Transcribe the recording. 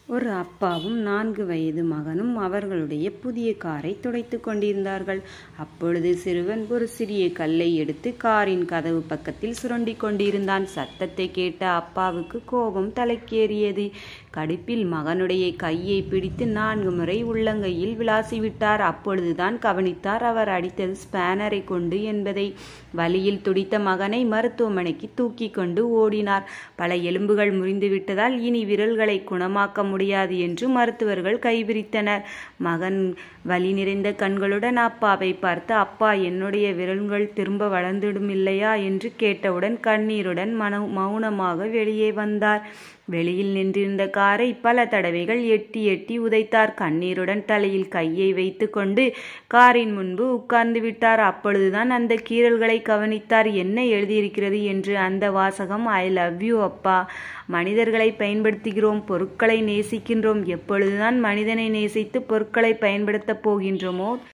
ஒரு அப்பாவும் 4 வயது மகனும் அவர்களுடைய புதிய காரை துடைத்துக் கொண்டிருந்தார்கள். அப்பொழுது சிறுவன் ஒரு சிறிய கல்லை எடுத்து காரின் கதவு பக்கத்தில் சுரண்டிக் கொண்டிருந்தான். சத்தத்தை கேட்ட அப்பாவுக்கு கோபம் தலைக்கேறியது. கடுப்பில் மகனுடைய கையை பிடித்து 4 முறை உள்ளங்கையில் விளாசிவிட்டார். அப்பொழுதுதான் கவனித்தார் அவர் அடித்தது ஸ்பேனரை கொண்டு என்பதை. வலியில் துடித்த மகனை மருத்துவமனைக்கு தூக்கி கொண்டு ஓடினார். பல எலும்புகள் முறிந்துவிட்டதால் இனி விரல்களை குணமாக்க முடியாது என்று மருத்துவர்கள் கைவிரித்தனர். மகன் வலி நிறைந்த கண்களுடன் அப்பாவை பார்த்து, அப்பா, என்னுடைய விரல்கள் திரும்ப வளர்ந்துடும் இல்லையா என்று கேட்டவுடன் கண்ணீருடன் மௌனமாக வெளியே வந்தார். வெளியில் நின்றிருந்த காரை பல தடவைகள் எட்டி எட்டி உதைத்தார். கண்ணீருடன் தலையில் கையை வைத்து கொண்டு காரின் முன்பு உட்கார்ந்து விட்டார். அப்பொழுதுதான் அந்த கீறல்களை கவனித்தார். என்ன எழுதியிருக்கிறது என்று. அந்த வாசகம், ஐ லவ் யூ அப்பா. மனிதர்களை பயன்படுத்துகிறோம், பொருட்களை நேசிக்கின்றோம். எப்பொழுதுதான் மனிதனை நேசித்து பொருட்களை பயன்படுத்தப் போகின்றோமோ